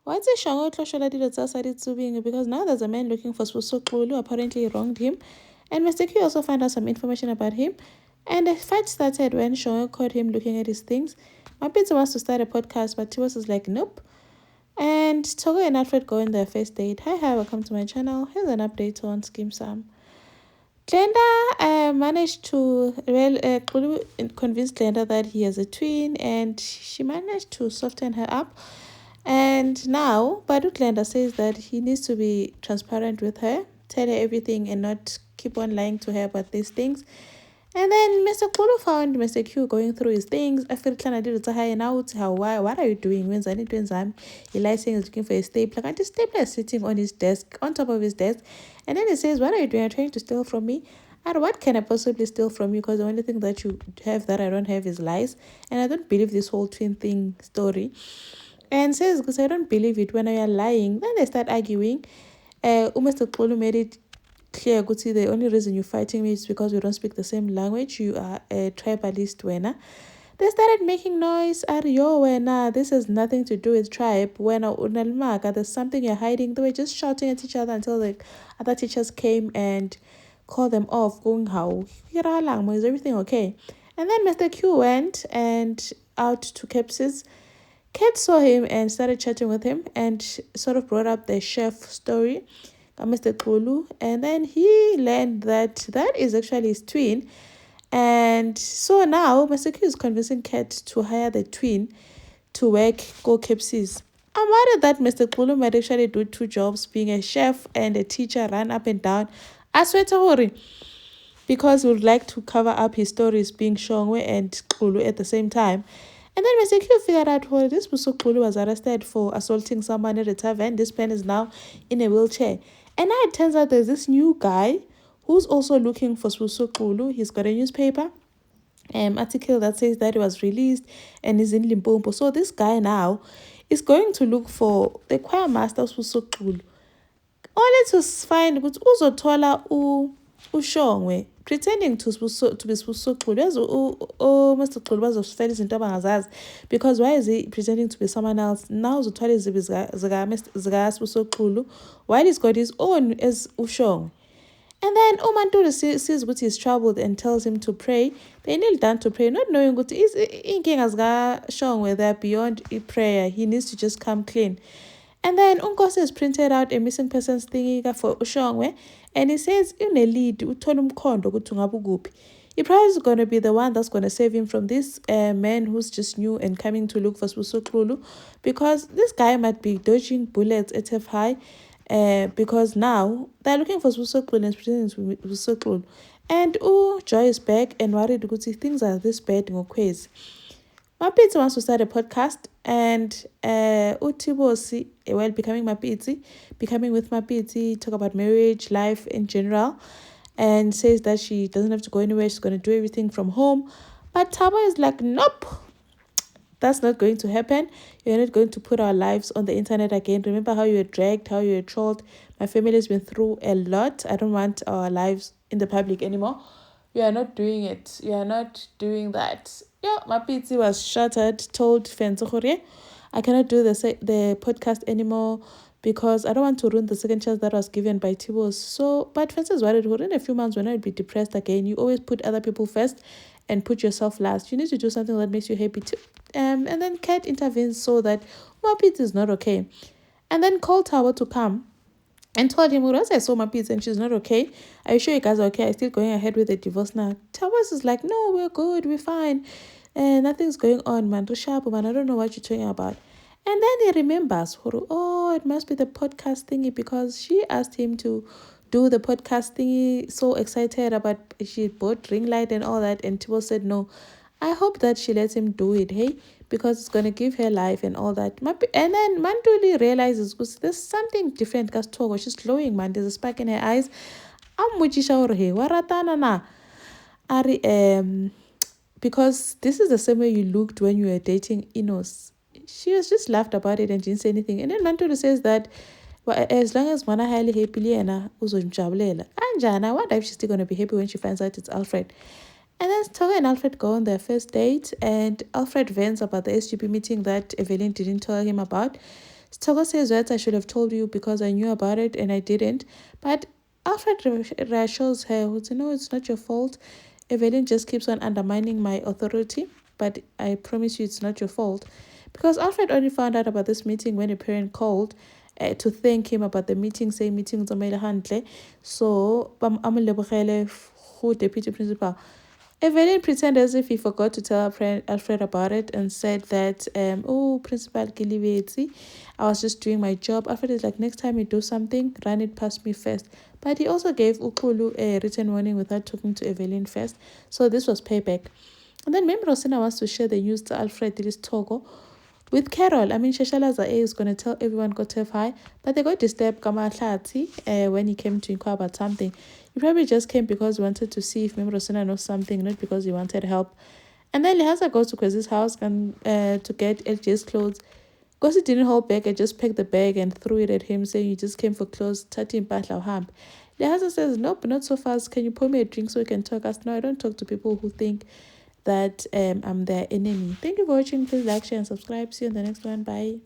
What's a shongo tloshola dilo tsa Sadi Tsubing? Because now there's a man looking for Sibusiso who apparently wronged him. And Mr. Q also found out some information about him. And the fight started when Shongo caught him looking at his things. My pizza wants to start a podcast, but Tiwas is like, nope. And Togo and Alfred go on their first date. Hi, welcome to my channel. Here's an update on Skeem Saam. Glenda managed to convince Glenda that he has a twin, and she managed to soften her up. And now, Badu Glenda says that he needs to be transparent with her, tell her everything, and not keep on lying to her about these things. And then Mr. Kulu found Mr. Q going through his things. After Klana did it, and now why? What are you doing? When Zani twins Eli saying he's looking for a stapler. And the stapler is sitting on his desk, on top of his desk. And then he says, what are you doing? You're trying to steal from me? And what can I possibly steal from you? Because the only thing that you have that I don't have is lies. And I don't believe this whole twin thing story. And says, because I don't believe it when I are lying. Then they start arguing. Mr. Kulu made it clear, good see, the only reason you're fighting me is because we don't speak the same language. You are a tribalist, wena. They started making noise. Yo, wena, this has nothing to do with tribe. Wena unalmaka, there's something you're hiding. They were just shouting at each other until the other teachers came and called them off. Going how? Is everything okay? And then Mr. Q went and out to Kepsis. Kat saw him and started chatting with him and sort of brought up the chef story, Mr. Xulu, and then he learned that is actually his twin. And so now Mr. Q is convincing Kat to hire the twin to work go Kepsis. I'm worried that Mr. Xulu might actually do two jobs, being a chef and a teacher, run up and down. I swear to worry, because we would like to cover up his stories being Shongwe and Xulu at the same time. And then Mr. Q figured out, well, this Xulu was arrested for assaulting someone at a tavern. This man is now in a wheelchair. And now it turns out there's this new guy who's also looking for Xulu. He's got a newspaper article that says that he was released and is in Limpopo. So this guy now is going to look for the choir master Xulu. Only to find ukuthi uzothola uShongwe pretending to be Sibusiso Mr. Xulu bazosifela izinto abangazazi, because why is he pretending to be someone else? Now uzothola izibi zika Sibusiso Xulu while he's got his own as uShongwe. And then Mantuli sees what he's troubled and tells him to pray. They kneel down to pray, not knowing what is inkinga zika Shongwe, they're beyond prayer. He needs to just come clean. And then Unkosi has printed out a missing persons thingy for Ushongwe, and he says in a lead, he probably is going to be the one that's going to save him from this man who's just new and coming to look for Sibusiso, because this guy might be dodging bullets at F high, because now they're looking for Sibusiso and pretending to be Sibusiso. And Joy is back and worried because things are this bad in quiz. Mapitsi wants to start a podcast, and Utibosi, becoming Mapitsi, becoming with Mapitsi, talk about marriage, life in general, and says that she doesn't have to go anywhere, she's going to do everything from home. But Tabo is like, nope, that's not going to happen. You're not going to put our lives on the internet again. Remember how you were dragged, how you were trolled. My family has been through a lot. I don't want our lives in the public anymore. You are not doing it. You are not doing that. Yeah, my PT was shattered, told Fenzokore, I cannot do the podcast anymore because I don't want to ruin the second chance that was given by Tibos. So, but Fence is worried, in a few months when I'll be depressed again. You always put other people first and put yourself last. You need to do something that makes you happy too. And then Kat intervenes so that my PT is not okay. And then called Tabo to come and told him, once I saw my pizza and she's not okay, are you sure you guys are okay? I'm still going ahead with the divorce now. Tawaz is like, no, we're good, we're fine. And nothing's going on, man. Man, I don't know what you're talking about. And then he remembers, oh, it must be the podcast thingy, because she asked him to do the podcast thingy, so excited about, she bought ring light and all that, and Tibo said no. I hope that she lets him do it, hey, because it's going to give her life and all that. And then Mantuli realizes there's something different. She's glowing, man. There's a spark in her eyes. Because this is the same way you looked when you were dating Inos. She was just laughed about it and didn't say anything. And then Mantuli says that, well, as long as Mana highly happy, Anjana, what if she's still going to be happy when she finds out it's Alfred? And then Toga and Alfred go on their first date, and Alfred vents about the SGP meeting that Evelyn didn't tell him about. Togo says that I should have told you because I knew about it and I didn't. But Alfred reassures her, no, it's not your fault. Evelyn just keeps on undermining my authority, but I promise you it's not your fault. Because Alfred only found out about this meeting when a parent called to thank him about the meeting, saying meeting handle. So, who deputy principal. Evelyn pretended as if he forgot to tell Alfred about it and said that, oh, Principal Giliveti, I was just doing my job. Alfred is like, next time you do something, run it past me first. But he also gave Ukulu a written warning without talking to Evelyn first. So this was payback. And then maybe Rosina wants to share the news to Alfred, this Togo. With Carol, I mean, Shashala Zae is going to tell everyone got to hi, but they got disturbed when he came to inquire about something. He probably just came because he wanted to see if Rosina knows something, not because he wanted help. And then Lihaza goes to Kwesi's house and to get LJ's clothes. Kwesi didn't hold back and just picked the bag and threw it at him, saying he just came for clothes, Tati Mpahla Hamp. Lihaza says, nope, not so fast. Can you pour me a drink so we can talk? No, I don't talk to people who think that I'm their enemy. Thank you for watching. Please like, share, and subscribe. See you in the next one. Bye.